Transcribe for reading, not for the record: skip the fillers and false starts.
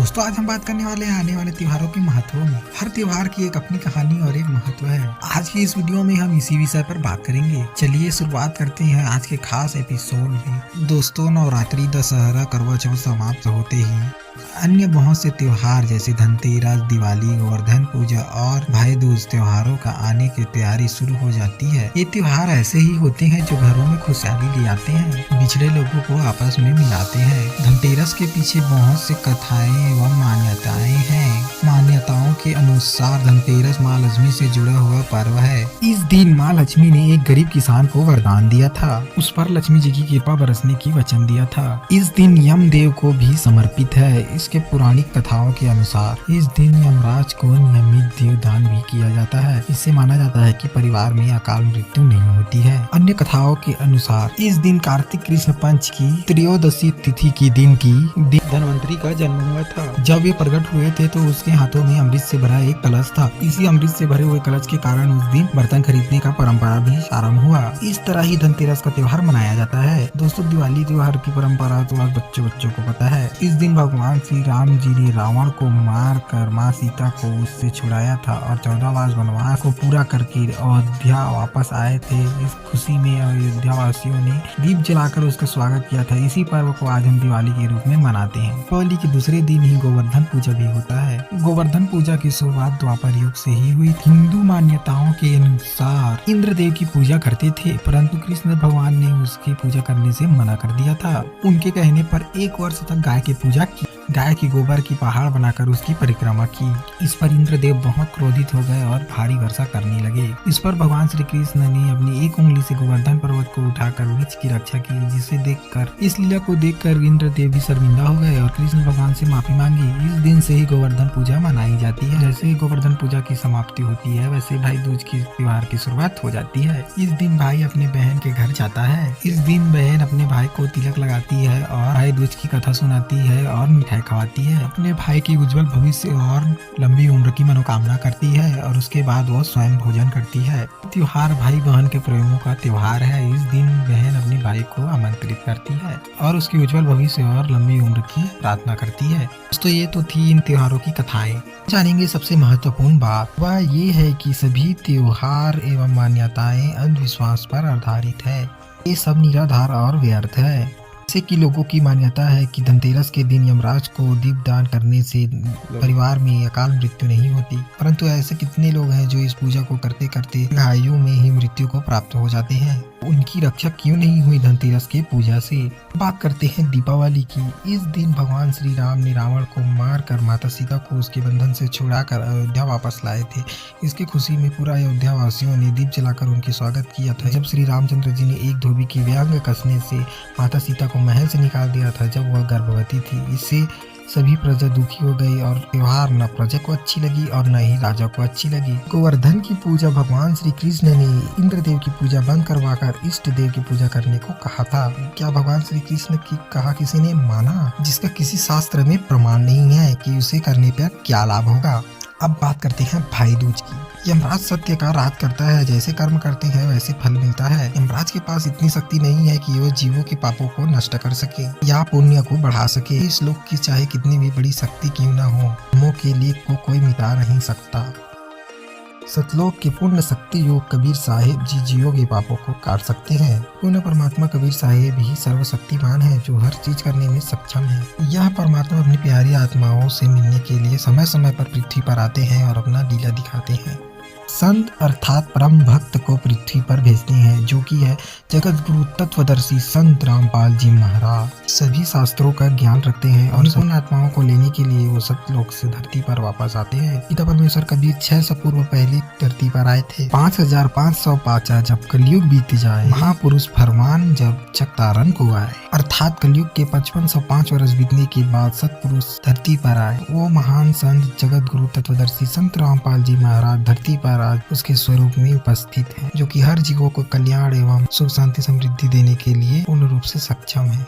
दोस्तों आज हम बात करने वाले हैं आने वाले त्योहारों के महत्व में। हर त्योहार की एक अपनी कहानी और एक महत्व है। आज की इस वीडियो में हम इसी विषय पर बात करेंगे। चलिए शुरुआत करते हैं आज के खास एपिसोड में। दोस्तों नवरात्रि, दशहरा, करवा चौथ समाप्त होते ही अन्य बहुत से त्योहार जैसे धनतेरस, दिवाली, गोवर्धन पूजा और भाई दूज त्योहारों का आने की तैयारी शुरू हो जाती है। ये त्योहार ऐसे ही होते हैं जो घरों में खुशहाली ले आते हैं, बिछड़े लोगों को आपस में मिलाते हैं। धनतेरस के पीछे बहुत से कथाएं एवं मान्यताएं हैं। मान्यताओं के अनुसार धनतेरस माँ लक्ष्मी से जुड़ा हुआ पर्व है। इस दिन माँ लक्ष्मी ने एक गरीब किसान को वरदान दिया था, उस पर लक्ष्मी जी की कृपा बरसने की वचन दिया था। इस दिन यमदेव को भी समर्पित है। इसके पौराणिक कथाओं के अनुसार इस दिन यमराज को नियमित देवदान भी किया जाता है। इससे माना जाता है कि परिवार में अकाल मृत्यु नहीं होती है। अन्य कथाओं के अनुसार इस दिन कार्तिक कृष्ण पक्ष की त्रयोदशी तिथि की दिन धनवंतरी का जन्म हुआ था। जब ये प्रकट हुए थे तो उसके हाथों में अमृत से भरा एक कलश था। इसी अमृत से भरे हुए कलश के कारण उस दिन बर्तन खरीदने का परंपरा भी आरम्भ हुआ। इस तरह ही धनतेरस का त्योहार मनाया जाता है। दोस्तों दिवाली त्योहार की परंपरा तो आज बच्चों को पता है। इस दिन भगवान श्री राम जी ने रावण को मार कर माँ सीता को उससे छुड़ाया था और 14 वर्ष वनवास को पूरा करके अयोध्या वापस आए थे। इस खुशी में अयोध्या वासियों ने दीप जलाकर उसका स्वागत किया था। इसी पर्व को आज हम दिवाली के रूप में मनाते हैं। दिवाली के दूसरे दिन ही गोवर्धन पूजा भी होता है। गोवर्धन पूजा की शुरुआत द्वापर युग से ही हुई। हिंदू मान्यताओं के अनुसार इंद्रदेव की पूजा करते थे, परंतु कृष्ण भगवान ने उसकी पूजा करने से मना कर दिया था। उनके कहने पर 1 वर्ष तक गाय की पूजा की। गाय की गोबर की पहाड़ बनाकर उसकी परिक्रमा की। इस पर इंद्रदेव बहुत क्रोधित हो गए और भारी वर्षा करने लगे। इस पर भगवान श्री कृष्ण ने अपनी एक उंगली से गोवर्धन पर्वत को उठाकर वृक्ष की रक्षा की, जिसे देखकर इस लीला को देखकर इंद्रदेव भी शर्मिंदा हो गए और कृष्ण भगवान से माफी मांगी। इस दिन से ही गोवर्धन पूजा मनाई जाती है। जैसे ही गोवर्धन पूजा की समाप्ति होती है वैसे भाई दूज की त्योहार की शुरुआत हो जाती है। इस दिन भाई अपने बहन के घर जाता है। इस दिन बहन अपने भाई को तिलक लगाती है और भाई दूज की कथा सुनाती है और मिठाई खवाती है। अपने भाई की उज्जवल भविष्य और लंबी उम्र की मनोकामना करती है और उसके बाद वो स्वयं भोजन करती है। त्योहार भाई बहन के प्रेमों का त्योहार है। इस दिन बहन अपने भाई को आमंत्रित करती है और उसकी उज्जवल भविष्य और लंबी उम्र की प्रार्थना करती है। तो ये तो थी इन त्योहारों की कथाएं। जानेंगे सबसे महत्वपूर्ण बात वह ये है कि सभी त्योहार एवं मान्यताएं अंधविश्वास पर आधारित है। ये सब निराधार और व्यर्थ है। जैसे कि लोगों की मान्यता है कि धनतेरस के दिन यमराज को दीपदान करने से परिवार में अकाल मृत्यु नहीं होती, परंतु ऐसे कितने लोग हैं जो इस पूजा को करते करते आयु में ही मृत्यु को प्राप्त हो जाते हैं। उनकी रक्षा क्यों नहीं हुई धनतेरस के पूजा से? बात करते हैं दीपावली की। इस दिन भगवान श्री राम ने रावण को मार कर माता सीता को उसके बंधन से छुड़ाकर अयोध्या वापस लाए थे। इसकी खुशी में पूरा अयोध्या वासियों ने दीप जलाकर उनके स्वागत किया था। जब श्री रामचंद्र जी ने एक धोबी की व्यंग कसने से माता सीता को महल से निकाल दिया था जब वह गर्भवती थी। इससे सभी प्रजा दुखी हो गई और त्योहार न प्रजा को अच्छी लगी और न ही राजा को अच्छी लगी। गोवर्धन की पूजा भगवान श्री कृष्ण ने इंद्रदेव की पूजा बंद करवाकर इष्ट देव की पूजा करने को कहा था। क्या भगवान श्री कृष्ण की कहा किसी ने माना, जिसका किसी शास्त्र में प्रमाण नहीं है कि उसे करने पर क्या लाभ होगा। अब बात करते हैं भाई दूज की। यमराज सत्य का राज करता है। जैसे कर्म करते हैं वैसे फल मिलता है। यमराज के पास इतनी शक्ति नहीं है कि वह जीवों के पापों को नष्ट कर सके या पुण्य को बढ़ा सके। इस लोक की चाहे कितनी भी बड़ी शक्ति क्यों न हो, कर्मों के लिए को कोई मिटा नहीं सकता। सतलोक के पूर्ण शक्ति योग कबीर साहिब जी जीवों के पापों को काट सकते हैं। पूर्ण परमात्मा कबीर साहिब ही सर्वशक्तिमान है जो हर चीज करने में सक्षम है। यह परमात्मा अपनी प्यारी आत्माओं से मिलने के लिए समय समय पर पृथ्वी पर आते हैं और अपना लीला दिखाते हैं। संत अर्थात परम भक्त को पृथ्वी पर भेजते हैं, जो कि है जगत गुरु तत्वदर्शी संत रामपाल जी महाराज। सभी शास्त्रों का ज्ञान रखते हैं और उन आत्माओं को लेने के लिए वो सतलोक से धरती पर वापस आते हैं। पिता परमेश्वर कबीर 600 पूर्व पहले धरती पर आए थे। 5505 जब कलयुग बीत जाए, महापुरुष फरमान जब चकतारन को आए, अर्थात कलयुग के 5505 वर्ष बीतने के बाद सतपुरुष धरती पर आए। वो महान संत जगत गुरु तत्वदर्शी संत रामपाल जी महाराज धरती पर आज उसके स्वरूप में उपस्थित हैं, जो कि हर जीवों को कल्याण एवं सुख शांति समृद्धि देने के लिए पूर्ण रूप से सक्षम है।